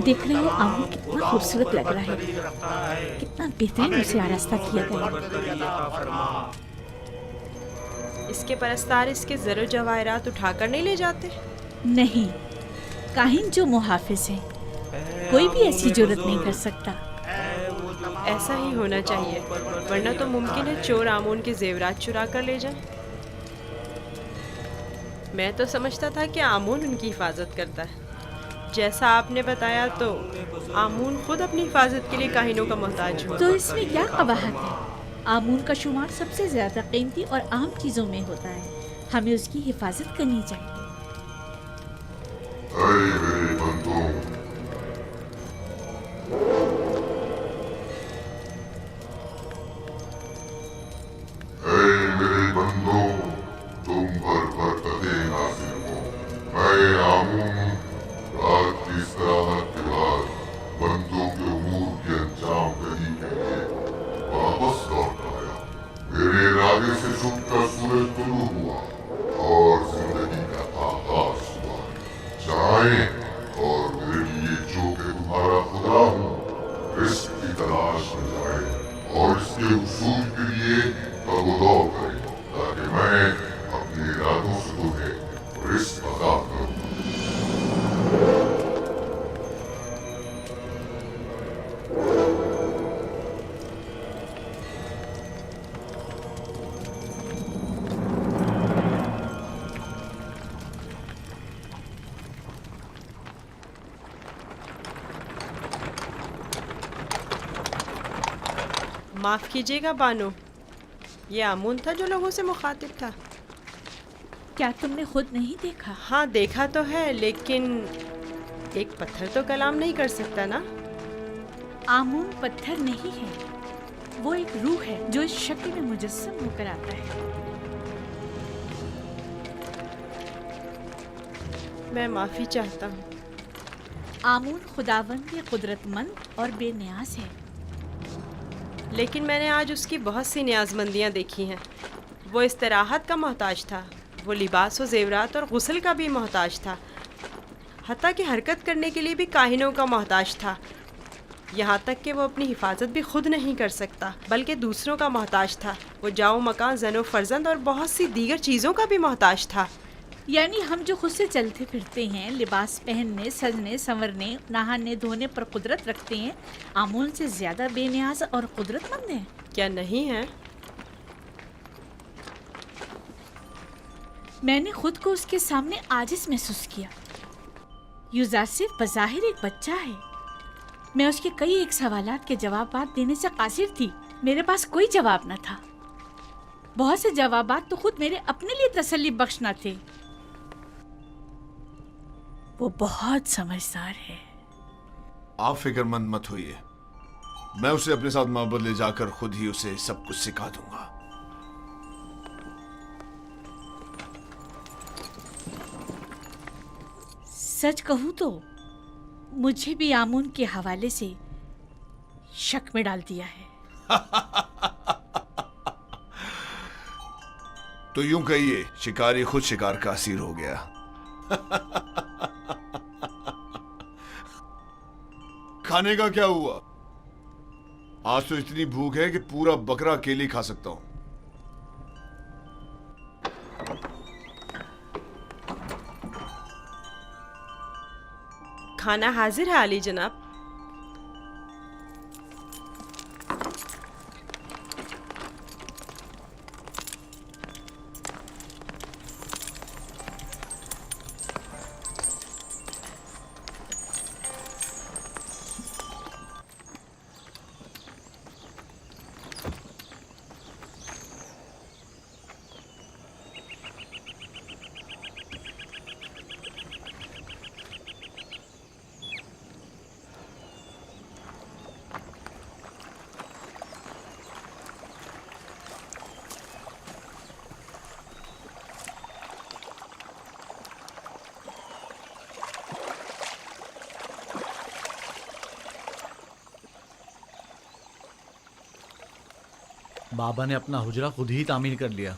देख रहे हो आमूल कितना खूबसूरत लग रहा है, कितना बेहतरीन उसे आरास्ता किया गया। इसके परस्तार इसके ज़रो जवाहरात उठाकर नहीं ले जाते? नहीं, काहिन जो मुहाफिज है, कोई भी ऐसी जुर्रत नहीं कर सकता। ऐसा ही होना चाहिए, वरना तो मुमकिन है चोर आमून के जेवरात चुरा कर ले जाए। मैं तो समझता था कि आमून उनकी हिफाजत करता है। जैसा आपने बताया तो आमून खुद अपनी हिफाजत के लिए काहिनों का मोहताज हुआ। तो इसमें क्या कबाहत है? आमून का शुमार सबसे ज्यादा कीमती और आम चीजों में होता है, हमें उसकी हिफाजत करनी चाहिए। मेरे बंदों, मेरे बंदों, तुम भर भर कदे नाज़िर हो। मैं आमून रात की इस्तिराहत के बाद बंदों के उमूर के अंजाम दही के लिए वापस लौट आया। मेरे इरादे से छुपकर सूरज तुलू हुआ और जिंदगी का आगाज हुआ। जाएं और मेरे लिए जो कि तुम्हारा खुदा हूँ, रिस्क की तलाश में जाए और इसके उसूल के लिए तगदौ करें, ताकि मैं अपने इरादों से तुम्हें रिस्क अता करूं। माफ़ कीजिएगा बानो, ये आमून था जो लोगों से मुखातिब था। क्या तुमने खुद नहीं देखा? हाँ देखा तो है, लेकिन एक पत्थर तो कलाम नहीं कर सकता ना। आमून पत्थर नहीं है, वो एक रूह है जो इस शक्ल में मुजस्सम होकर आता है। मैं माफ़ी चाहता हूँ। आमून खुदावंद कुदरतमंद और बेनियाज है। लेकिन मैंने आज उसकी बहुत सी न्याज़मंदियाँ देखी हैं। वो इस्तराहत का मोहताज था, वो लिबास और जेवरात और गुस्ल का भी मोहताज था, हत्ता कि हरकत करने के लिए भी काहिनों का मोहताज था। यहाँ तक कि वो अपनी हिफाजत भी खुद नहीं कर सकता, बल्कि दूसरों का मोहताज था। वो जाओ मकान, ज़नो फर्जंद और बहुत सी दीगर चीज़ों का भी मोहताज था। यानी हम जो खुद से चलते फिरते हैं, लिबास पहनने, सजने, संवरने, नहाने धोने पर कुदरत रखते हैं, आमूल से ज्यादा बेनियाज और कुदरतमंद हैं। क्या नहीं है? मैंने खुद को उसके सामने आजिज महसूस किया। यूजासिफ बज़ाहिर एक बच्चा है। मैं उसके कई एक सवालात के जवाबात देने से कासिर थी। मेरे पास कोई जवाब न था। बहुत से जवाबात तो खुद मेरे अपने लिए तसल्ली बख्श न थे। वो बहुत समझदार है। आप फिक्रमंद मत होइए, मैं उसे अपने साथ माबद ले जाकर खुद ही उसे सब कुछ सिखा दूंगा। सच कहूं तो मुझे भी आमून के हवाले से शक में डाल दिया है। तो यूं कहिए, शिकारी खुद शिकार का असीर हो गया। खाने का क्या हुआ? आज तो इतनी भूख है कि पूरा बकरा अकेले खा सकता हूं। खाना हाजिर है आली जनाब। बाबा ने अपना हुजरा खुद ही तामीर कर लिया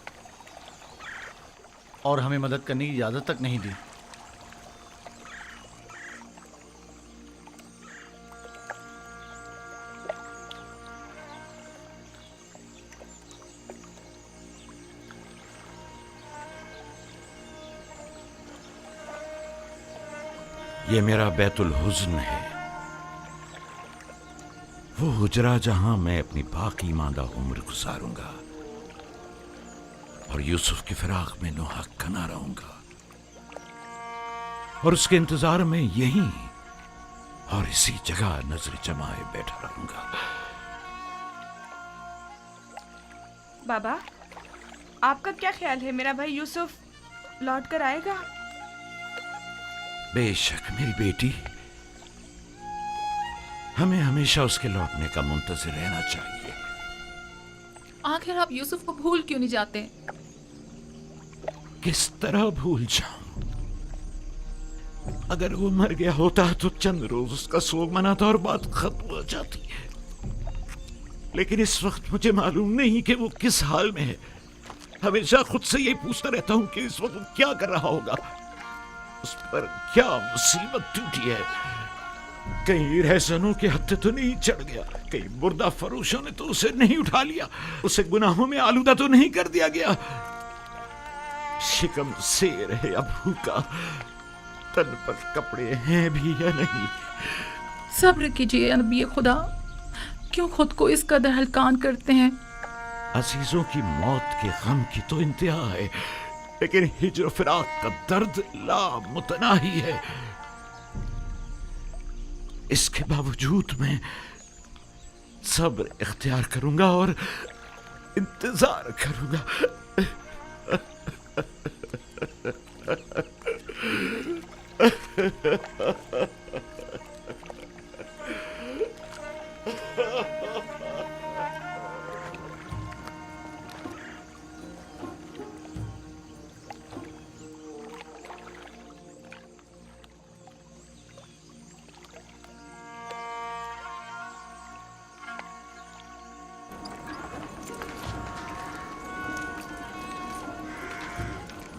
और हमें मदद करने की इजाज़त तक नहीं दी। ये मेरा बैतुल हुज़्न है, वो हुजरा जहां मैं अपनी बाकी मांदा उम्र गुजारूंगा और यूसुफ की फिराक में नुहाक कना रहूंगा और उसके इंतजार में यहीं और इसी जगह नजर जमाए बैठा रहूंगा। बाबा, आपका क्या ख्याल है, मेरा भाई यूसुफ लौट कर आएगा? बेशक मेरी बेटी, हमें हमेशा उसके लौटने का मुंतज़िर रहना चाहिए। आखिर आप यूसुफ को भूल क्यों नहीं जाते? किस तरह भूल जाऊं? अगर वो मर गया होता तो चंद रोज उसका सोग मनाता और बात खत्म हो जाती। लेकिन इस वक्त मुझे मालूम नहीं कि वो किस हाल में है। हमेशा खुद से यही पूछता रहता हूं कि इस वक्त वो क्या कर रहा होगा, उस पर क्या मुसीबत टूटी है। कहीं रहसनों के हत्थे तो नहीं चढ़ गया, कहीं मुर्दा फरोशों ने तो उसे नहीं उठा लिया, उसे गुनाहों में आलूदा तो नहीं कर दिया गया। शिकम शेर है या भूखा, तन पर कपड़े हैं भी या नहीं। सब्र कीजिए या नबी खुदा, क्यों खुद को इस कदर हलकान करते हैं? अजीजों की मौत के गम की तो इंतहा है, लेकिन हिज्र फिराक का दर्द लामुतनाही है। इसके बावजूद मैं सब्र इख्तियार करूंगा और इंतजार करूंगा।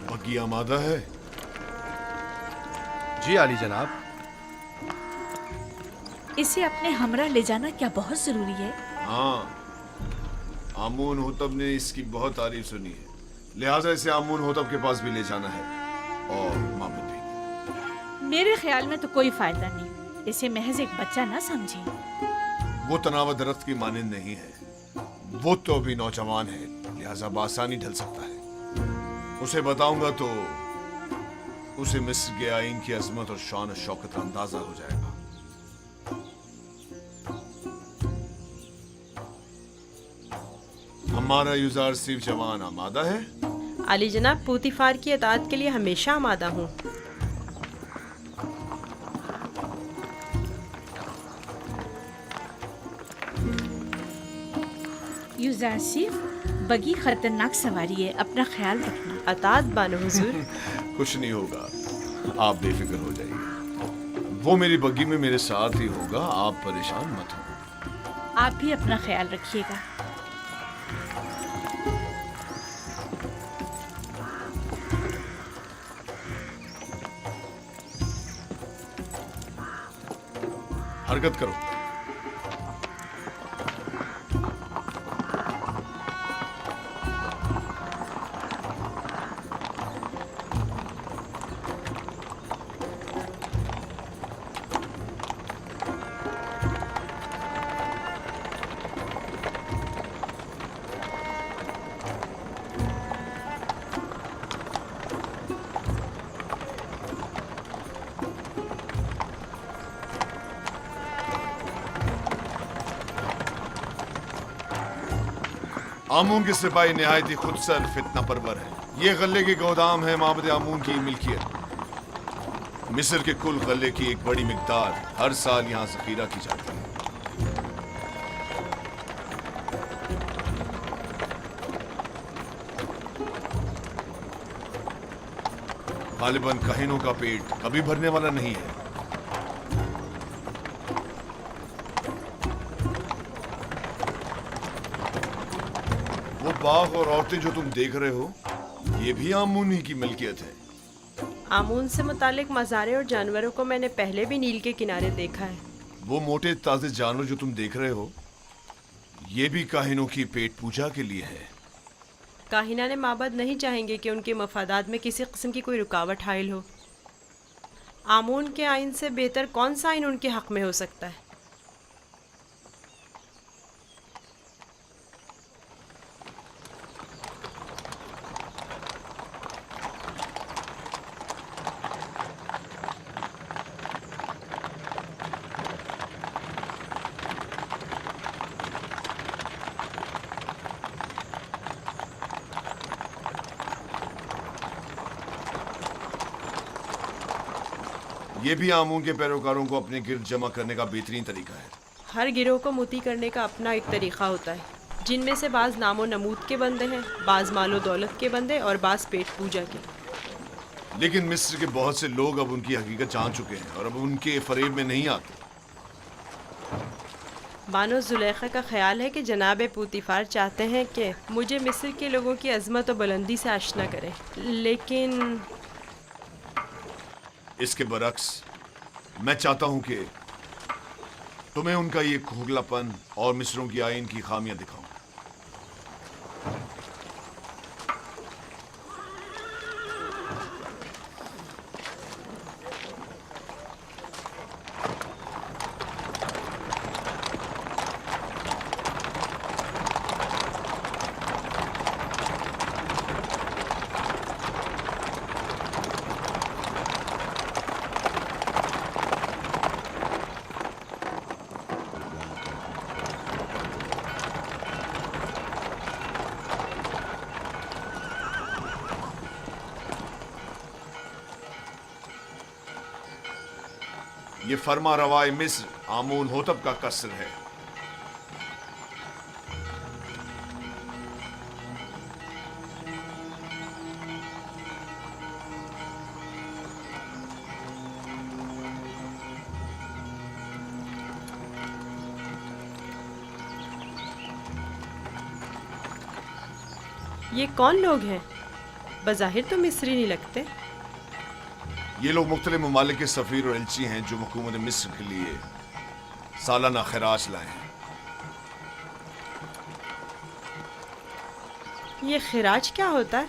बग्गी आमादा है? जी आली जनाब। इसे अपने हमरा ले जाना क्या बहुत जरूरी है? हाँ, आमून होतब ने इसकी बहुत तारीफ सुनी है, लिहाजा इसे आमून होतब के पास भी ले जाना है और मामूद भी। मेरे ख्याल में तो कोई फायदा नहीं, इसे महज एक बच्चा ना समझे। वो तनाव दरख्त की मानिंद नहीं है, वो तो अभी नौजवान है, लिहाजा बासानी ढल सकता है। उसे बताऊंगा तो उसे मिस्र के आइन की अजमत और शान और शौकत का अंदाजा हो जाएगा। हमारा यूजार सिर्फ जवान आमादा है? अली जनाब, पूतीफार की अतात के लिए हमेशा आमादा हूँ। यूजार सिर्फ बगी खतरनाक सवारी है, अपना ख्याल रखना। अतात बानो हुजूर। कुछ नहीं होगा, आप बेफिक्र हो जाइए। वो मेरी बग्गी में मेरे साथ ही होगा, आप परेशान मत हो। आप भी अपना ख्याल रखिएगा। हरकत करो। आमून के सिपाही निहायत ही खुदसर फितना परवर है। ये गल्ले के गोदाम है माबद आमून की मिल्कियत। मिस्र के कुल गल्ले की एक बड़ी मिकदार हर साल यहाँ जखीरा की जाती है। गालिबन काहिनों का पेट कभी भरने वाला नहीं है। वो बाग और औरतें जो तुम देख रहे हो, ये भी आमून ही की मिल्कियत है। आमून से मुतालिक मज़ारे और जानवरों को मैंने पहले भी नील के किनारे देखा है। वो मोटे ताजे जानवर जो तुम देख रहे हो, ये भी काहिनों की पेट पूजा के लिए है। काहिना ने माबद नहीं चाहेंगे कि उनके मफादात में किसी किस्म की कोई रुकावट हाइल हो। आमून के आइन से बेहतर कौन सा आइन उनके हक में हो सकता है? ये भी आमून के पैरोकारों को अपने गिर्द जमा करने का बेहतरीन तरीका है। हर गिरोह को मोती करने का अपना एक तरीका होता है, जिनमें से बाज़ नामो नमूद के बंदे हैं, बाज़ मालो दौलत के बंदे और बाज़ पेट पूजा के। लेकिन मिस्र के बहुत से लोग अब उनकी हकीकत जान चुके हैं और अब उनके फरेब में नहीं आते। बानो जुलेखा का ख्याल है कि जनाब पूतीफार चाहते हैं कि मुझे मिस्र के लोगों की अजमत और बुलंदी से आशना करें, लेकिन इसके बरक्स मैं चाहता हूं कि तुम्हें उनका ये खोखलापन और मिस्रों की आइन की खामियां दिखाऊं। ये फरमा रवाए मिस्र आमून होतब का कसर है। ये कौन लोग हैं? बज़ाहिर तो मिस्री नहीं लगते। ये लोग मुख्तलिफ ममालिक के सफ़ीर और एलची हैं जो हुकूमत मिस्र के लिए सालाना खराज लाए हैं। ये खिराज क्या होता है?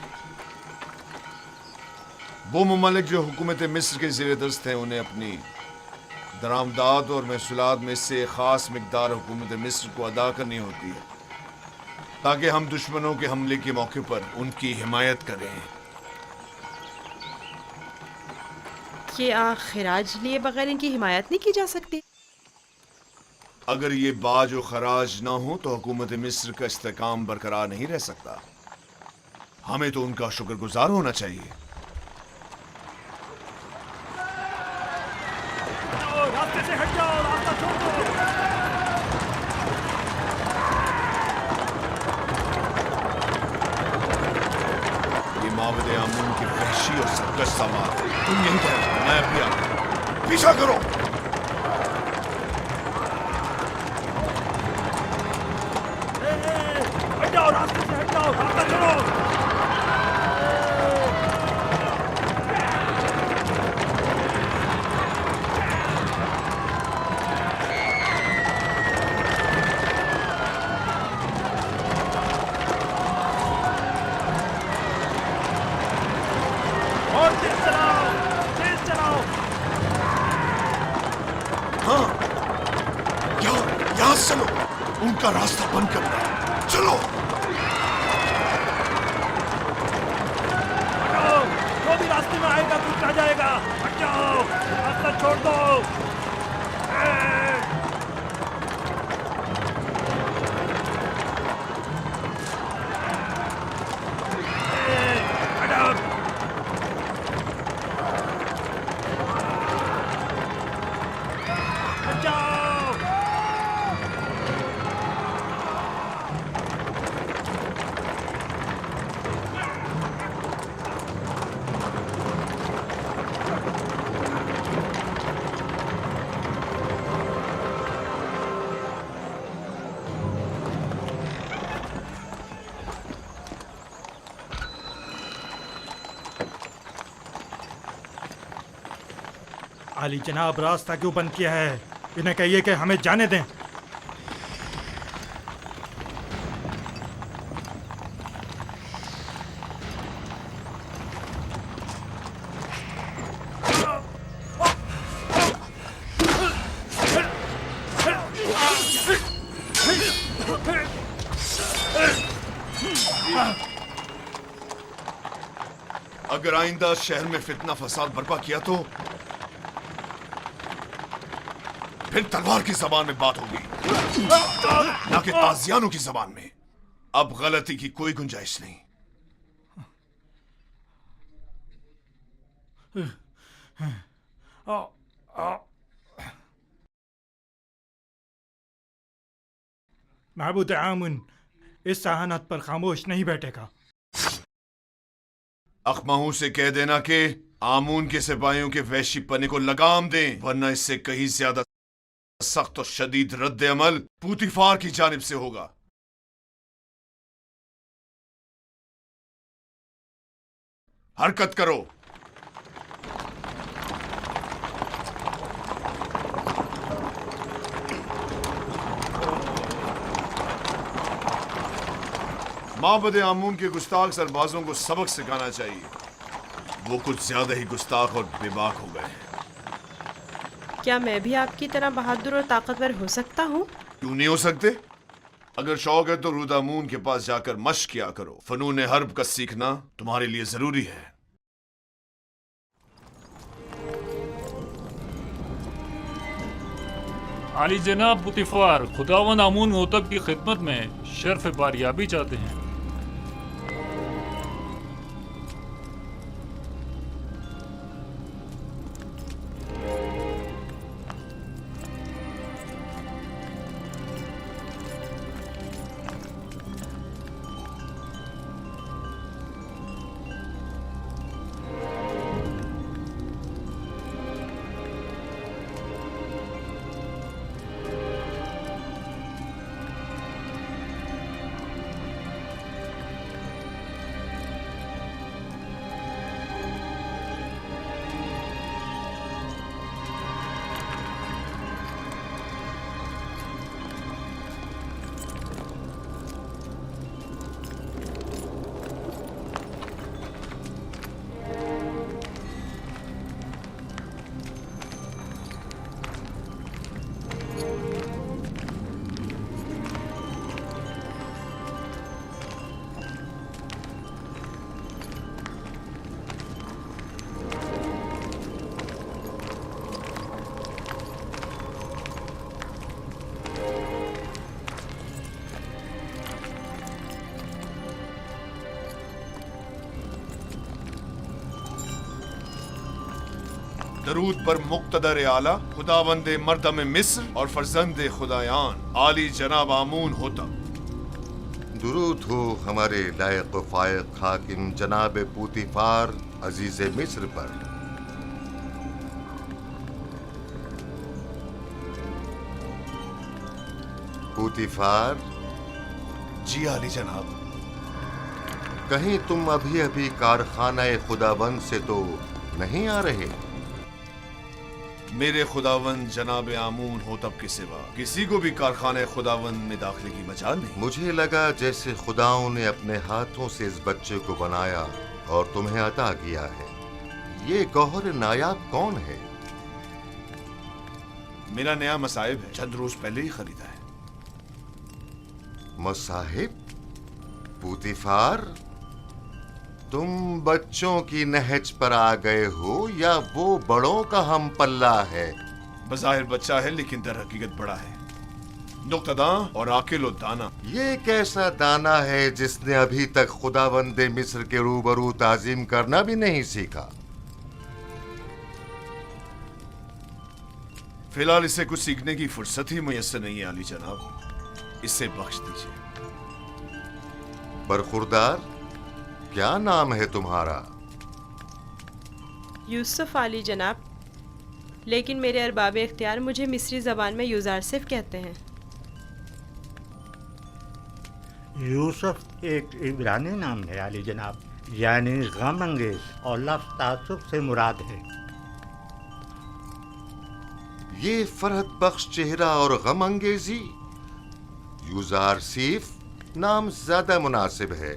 वो ममालिक जो हुकूमत मिस्र के ज़ेर दस्त हैं उन्हें अपनी दरामदात और महसूलात में से ख़ास मिकदार हुकूमत मिस्र को अदा करनी होती है ताकि हम दुश्मनों के हमले के मौके पर उनकी हिमायत करें। क्या खिराज लिए बगैर इनकी हिमायत नहीं की जा सकती? अगर ये बाज और खराज ना हो तो हुकूमत मिस्र का इस्तेकाम बरकरार नहीं रह सकता। हमें तो उनका शुक्रगुजार होना चाहिए। रास्ते से हट जाओ, रास्ता छोड़ दो। ये माबद आमून की वहशी और सरकश समार। तुम यहीं ठहरो, मैं अभी आता। पीछा करो। हट जाओ, रास्ते से हट जाओ, रास्ता छोड़ो। और तेज चलाओ, तेज चलाओ। हाँ, यहाँ से चलो। उनका रास्ता बंद करना है। चलो। हटाओ, जो भी रास्ते में आएगा कुछ आ जाएगा। हट जाओ, रास्ता छोड़ दो। हटाओ। हट जाओ। आली जनाब, रास्ता क्यों बंद किया है? इन्हें कहिए कि हमें जाने दें। अगर आइंदा शहर में फितना फसाद बर्पा किया तो फिर तलवार की जबान में बात होगी, ना कि ताजियानों की जबान में। अब गलती की कोई गुंजाइश नहीं। महबूद आमुन इस सहानत पर खामोश नहीं बैठेगा। अखमाहू से कह देना कि आमून के सिपाहियों के वैशी पने को लगाम दें, वरना इससे कहीं ज्यादा सख्त और शदीद रद्द अमल पूतीफार की जानिब से होगा। हरकत करो। माबद आमून के गुस्ताख सरबाजों को सबक सिखाना चाहिए। वो कुछ ज्यादा ही गुस्ताख और बेबाक हो गए हैं। क्या मैं भी आपकी तरह बहादुर और ताकतवर हो सकता हूँ? क्यों नहीं हो सकते? अगर शौक है तो रुदामून के पास जाकर मश्क किया करो। फनून हर्ब का सीखना तुम्हारे लिए जरूरी है। आली जनाब पुतिफार, खुदावन आमून होतब की खिदमत में शर्फ बारियाबी चाहते हैं। दरूद पर मुक्तदर आला खुदावंदे मर्दम मिस्र और फर्जंदे खुदायान आली जनाब आमून होता। दुरूद हो हमारे लायक व फायक हाकिम जनाब पूतीफार अजीज मिस्र पर। पूतीफार, जी आली जनाब। कहीं तुम अभी अभी कारखाना खुदाबंद से तो नहीं आ रहे? मेरे खुदावंद जनाब आमून होतब के सिवा किसी को भी कारखाने खुदावंद में दाखिले की मजाल नहीं। मुझे लगा जैसे खुदाओं ने अपने हाथों से इस बच्चे को बनाया और तुम्हें अता किया है। ये गौहर नायाब कौन है? मेरा नया मसाहिब है, चंद रोज पहले ही खरीदा है। मसाहिब? पूतीफार, तुम बच्चों की नहज पर आ गए हो या वो बड़ों का हम पल्ला है? बज़ाहिर बच्चा है लेकिन दर हकीकत बड़ा है, नुक्तदा और आकिल और दाना। ये कैसा दाना है जिसने अभी तक खुदावंदे मिस्र के रूबरू ताजीम करना भी नहीं सीखा? फिलहाल इसे कुछ सीखने की फुर्सत ही मुयस्सर नहीं है आली जनाब, इसे बख्श दीजिए। बरखुरदार, क्या नाम है तुम्हारा? यूसुफ आली जनाब, लेकिन मेरे अरबाब इख्तियार मुझे मिस्री ज़बान में यूज़ारसिफ कहते हैं। यूसुफ एक इब्रानी नाम है आली जनाब, यानी गम अंगेज, और लफ्ज़ तासुब से मुराद है। ये फरहत बख्श चेहरा और गम अंगेजी, यूज़ारसिफ नाम ज्यादा मुनासिब है।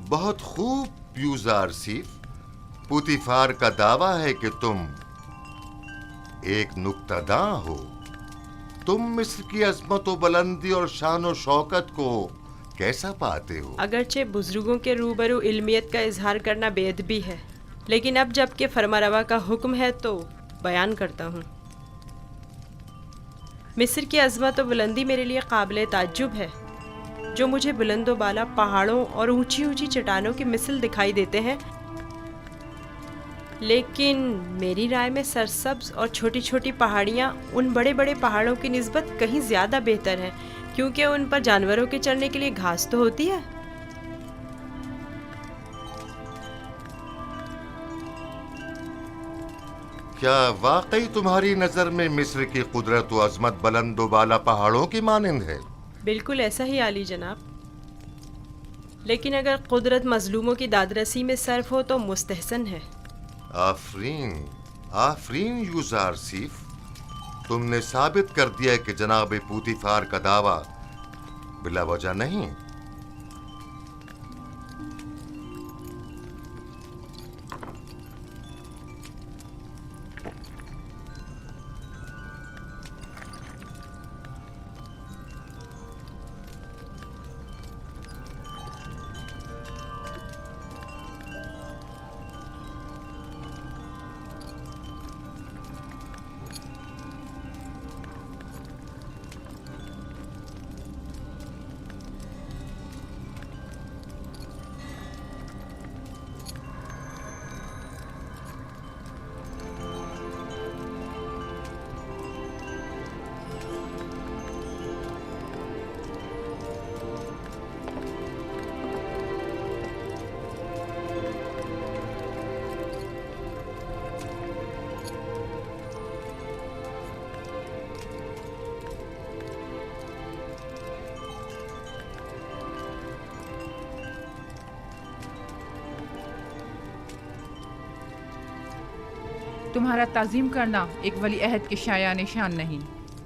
बहुत खूब यूजारसीफ। पुतिफार का दावा है कि तुम एक नुक्तादां हो। तुम मिस्र की अजमत व बुलंदी और शान व शौकत को कैसा पाते हो? अगरचे बुजुर्गों के रूबरू इल्मियत का इजहार करना बेअदबी है, लेकिन अब जबकि फरमारवा का हुक्म है तो बयान करता हूँ। मिस्र की अजमत व बुलंदी मेरे लिए काबिल ताज्जुब है। जो मुझे बुलंदो बाला पहाड़ों और ऊंची ऊंची चट्टानों की मिसल दिखाई देते हैं, लेकिन मेरी राय में सरसब्ज और छोटी छोटी पहाड़ियाँ उन बड़े बड़े पहाड़ों की निस्बत कहीं ज़्यादा बेहतर हैं, क्योंकि उन पर जानवरों के चरने के लिए घास तो होती है। क्या वाकई तुम्हारी नजर में मिस्र की कुदरत व अजमत बुलंद व बाला पहाड़ों की मानिंद है? बिल्कुल ऐसा ही आली जनाब, लेकिन अगर कुदरत मजलूमों की दादरसी में सर्फ हो तो मुस्तहसन है। आफरीन, आफरीन यूजारसीफ, तुमने साबित कर दिया कि जनाब पुतिफार का दावा बिला वजह नहीं। तुम्हारा ताज़ीम करना एक वली अहद के शाया निशान नहीं।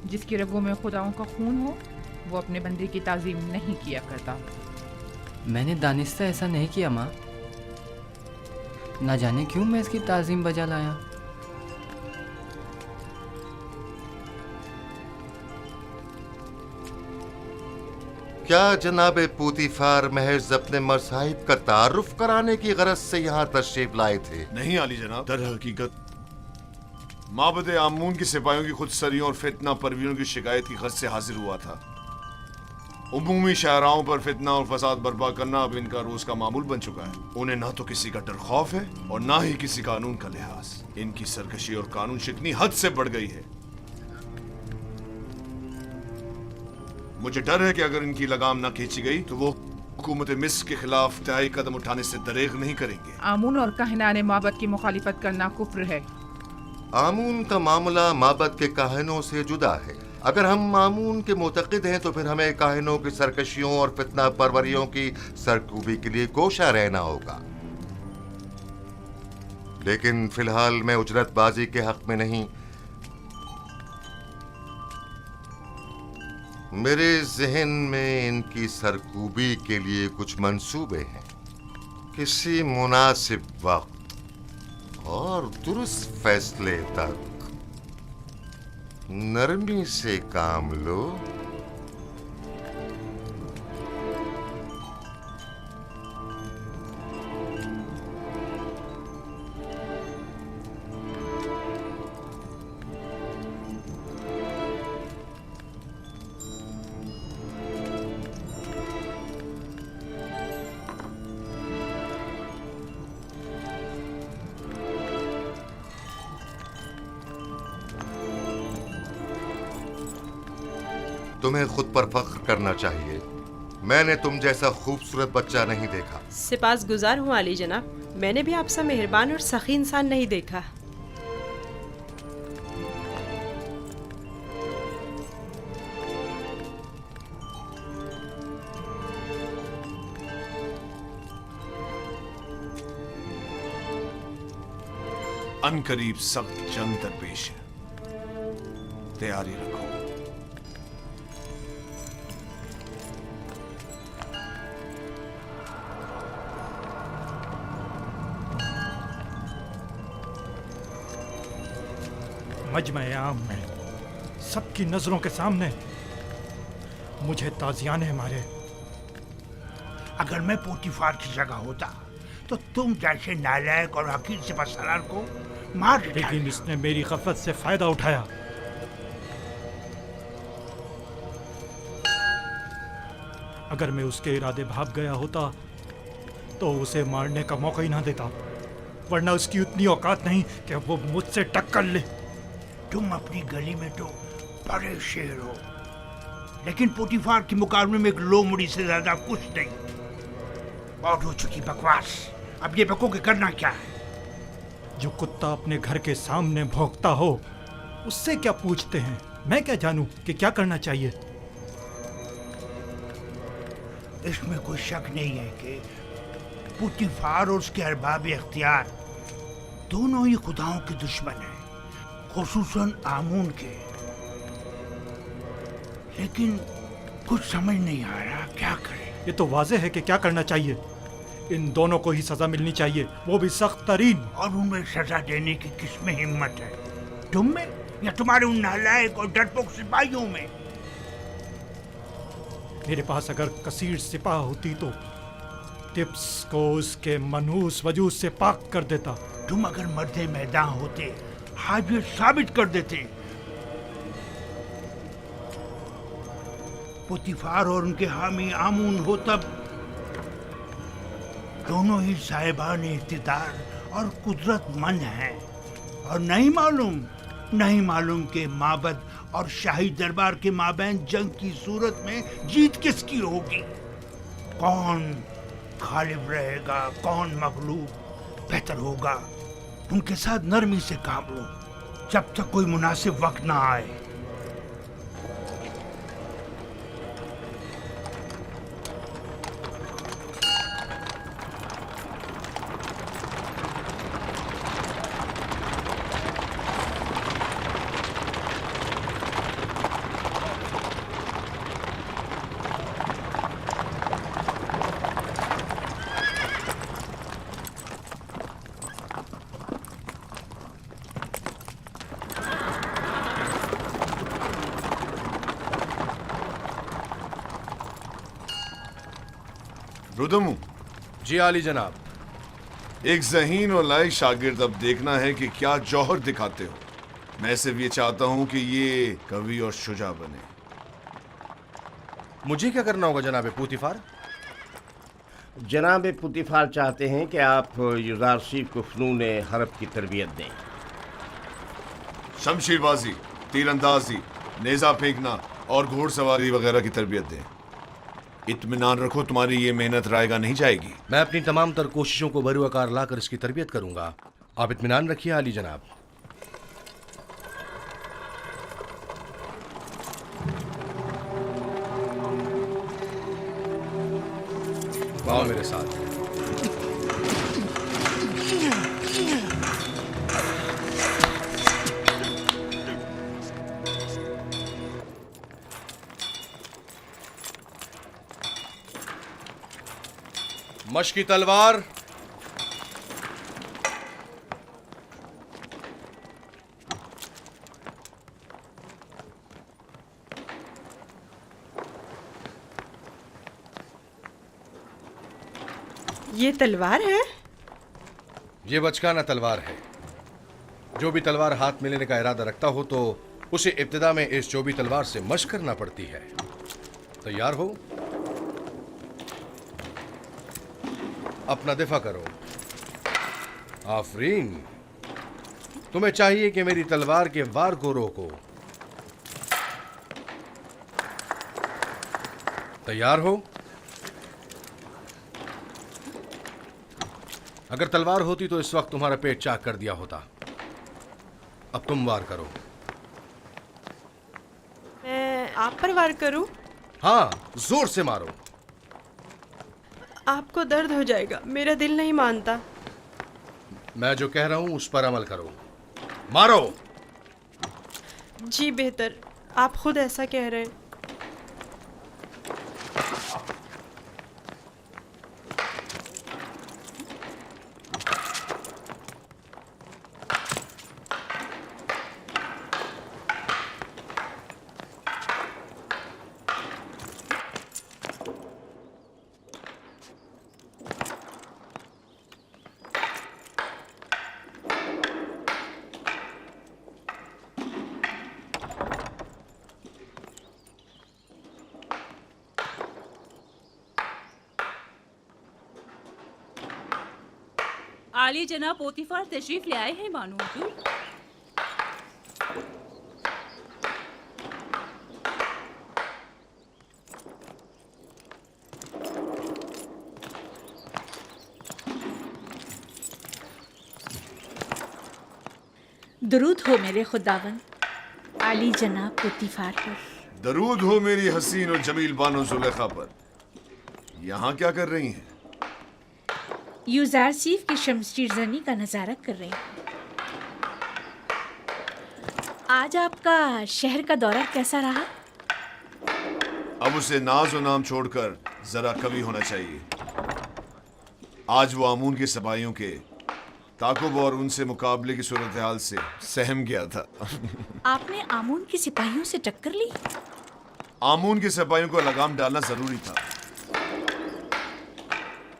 जिसकी रगों में खुदाओं का खून हो वो अपने बंदे की ताज़ीम नहीं किया करता। मैंने दानिस्ता ऐसा नहीं किया माँ, ना जाने क्यों मैं इसकी ताज़ीम बजा लाया। क्या जनाब पुतिफार महज अपने मसाहिब का तारुफ कराने की गरज से यहाँ तशरीफ लाए थे? नहीं आली जनाब, दर हकीकत माबद आमून की सिपाहियों की खुदसरियों और फितना परवीनों की शिकायत की गरज से हाजिर हुआ था। उमूमी शाहराओं पर फितना और फसाद बर्पा करना अब इनका रोज का मामूल बन चुका है। उन्हें ना तो किसी का डर खौफ है और ना ही किसी कानून का लिहाज। इनकी सरकशी और कानून शिकनी हद से बढ़ गई है। मुझे डर है कि अगर इनकी लगाम ना खींची गई तो वो हुकूमत मिस्र के खिलाफ तय कदम उठाने से दरेग नहीं करेंगे। आमून और कहनाने माबद की मुखालिफत करना कुफ्र है। आमून का मामला माबद के काहिनों से जुदा है। अगर हम आमून के मुतक़िद हैं तो फिर हमें काहिनों की सरकशियों और फितना परवरियों की सरकूबी के लिए कोशा रहना होगा। लेकिन फिलहाल मैं उजरतबाजी के हक में नहीं। मेरे जहन में इनकी सरकूबी के लिए कुछ मंसूबे हैं। किसी मुनासिब वक्त और दुरुस्त फैसले तक नरमी से काम लो। तुम्हें खुद पर फख्र करना चाहिए। मैंने तुम जैसा खूबसूरत बच्चा नहीं देखा। सिपास गुजार हूँ आली जनाब, मैंने भी आपसा मेहरबान और सखी इंसान नहीं देखा। अनकरीब सख्त जंग दरपेश है, तैयारी रखो। मजमे आम में सबकी नजरों के सामने मुझे ताजियाने मारे। अगर मैं पोतीफार की जगह होता तो तुम जैसे नालायक और हकीर सिपहसालार को मार डालते। लेकिन इसने मेरी गफलत से फायदा उठाया। अगर मैं उसके इरादे भाग गया होता तो उसे मारने का मौका ही ना देता, वरना उसकी उतनी औकात नहीं कि वो मुझसे टक्कर ले। तुम अपनी गली में तो बड़े शेर हो, लेकिन पोतीफार के मुकाबले में एक लोमड़ी से ज्यादा कुछ नहीं। बहुत हो चुकी बकवास, अब ये बको के करना क्या है? जो कुत्ता अपने घर के सामने भौंकता हो उससे क्या पूछते हैं? मैं क्या जानूं कि क्या करना चाहिए? इसमें कोई शक नहीं है कि पोतीफार और उसके अरबाब इख्तियार दोनों ही खुदाओं के दुश्मन हैं, खुसूसन आमून के। लेकिन कुछ समझ नहीं आ रहा क्या करें। ये तो वाज़ेह है कि क्या करना चाहिए। इन दोनों को ही सजा मिलनी चाहिए, वो भी सख्त तरीन। और उन्हें सजा देने की किसमें हिम्मत है? तुम में या तुम्हारे उन नालायक और डरपोक सिपाहियों में? मेरे पास अगर कसीर सिपाह होती तो टिप्स को उसके मनहूस वजूद से पाक कर देता। तुम अगर मर्दे मैदान होते आज ये साबित कर देते। पोतीफार और उनके हामी आमून हो तब दोनों ही साहिबान इख्तिदार और कुदरतमंद हैं, और नहीं मालूम के माबद और शाही दरबार के माबैन जंग की सूरत में जीत किसकी होगी। कौन गालिब रहेगा, कौन मगलूब? बेहतर होगा उनके साथ नरमी से काम लो जब तक कोई मुनासिब वक्त ना आए। रुदमू। जी आली जनाब। एक ज़हीन और लायक शागिर्द अब देखना है कि क्या जौहर दिखाते हो। मैं सिर्फ ये चाहता हूं कि ये कवि और शुजा बने। मुझे क्या करना होगा जनाब पोतीफार? जनाब पोतीफार चाहते हैं कि आप युजारसीफ को फ़नून हरब की तरबियत दें। शमशीरबाजी, तीरंदाजी, नेज़ा फेंकना और घोड़सवारी वगैरह की तरबियत दें। इत्मीनान रखो, तुम्हारी ये मेहनत रायगा नहीं जाएगी। मैं अपनी तमाम तर कोशिशों को बरूआकार लाकर इसकी तरबियत करूंगा। आप इत्मीनान रखिए आली जनाब। आओ मेरे साथ। मशकी तलवार, ये तलवार है? ये बचकाना तलवार है। जो भी तलवार हाथ में लेने का इरादा रखता हो तो उसे इब्तिदा में इस चौबी तलवार से मशक करना पड़ती है। तैयार हो? अपना दिफा करो। आफरीन, तुम्हें चाहिए कि मेरी तलवार के वार को रोको। तैयार हो? अगर तलवार होती तो इस वक्त तुम्हारा पेट चाक कर दिया होता। अब तुम वार करो। मैं आप पर वार करूं? हाँ, जोर से मारो। आपको दर्द हो जाएगा, मेरा दिल नहीं मानता। मैं जो कह रहा हूं उस पर अमल करो। मारो। जी बेहतर, आप खुद ऐसा कह रहे हैं। आली जनाब पोतीफार तशरीफ ले आए हैं मानो हुजूर। दरूद हो मेरे खुदावन आली जनाब पोतीफार पर। दरूद हो मेरी हसीन और जमील बानो जुलेखा पर। यहाँ क्या कर रही हैं? यूजारसीफ की शमशीरजनी का नजारा कर रही हूँ। आज आपका शहर का दौरा कैसा रहा? अब उसे नाज और नाम छोड़कर जरा कवि होना चाहिए। आज वो आमून के सबाइयों के ताकुब और उनसे मुकाबले की सूरत हाल से सहम गया था। आपने आमून के सिपाहियों से टक्कर ली? आमून के सिपाहियों को लगाम डालना जरूरी था।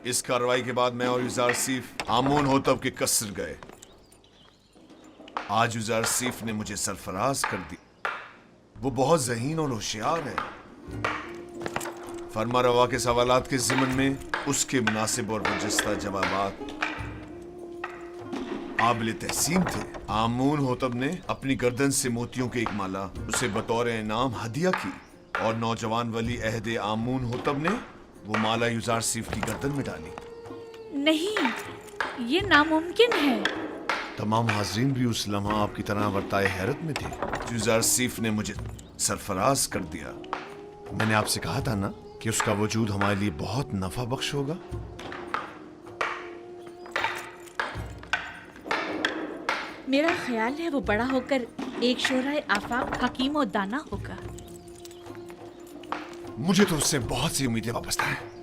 इस कार्रवाई के बाद मैं और यूजारसीफ आमून होतब के कसर गए। आज यूजारसीफ ने मुझे सरफराज कर दी। वो बहुत ज़हीन और होशियार है। फरमा रवा के सवालात के ज़िमन में उसके मुनासिब और बरजस्ता जवाबात काबिल तहसीन थे। आमून होतब ने अपनी गर्दन से मोतियों की एक माला उसे बतौर इनाम हदिया की और नौजवान वली अहदे आमून होतब ने वो माला यूजारसीफ की गर्दन में डाली। नहीं, ये नामुमकिन है। तमाम हाजरीन भी उस लम्हा आपकी तरह वर्ताए हैरत में थे। यूजारसीफ ने मुझे सरफराज कर दिया। मैंने आपसे कहा था ना कि उसका वजूद हमारे लिए बहुत नफा बख्श होगा। मेरा ख्याल है वो बड़ा होकर एक शोराए आफाक हकीम और दाना होगा। मुझे तो उससे बहुत सी उम्मीदें वाबस्ता हैं।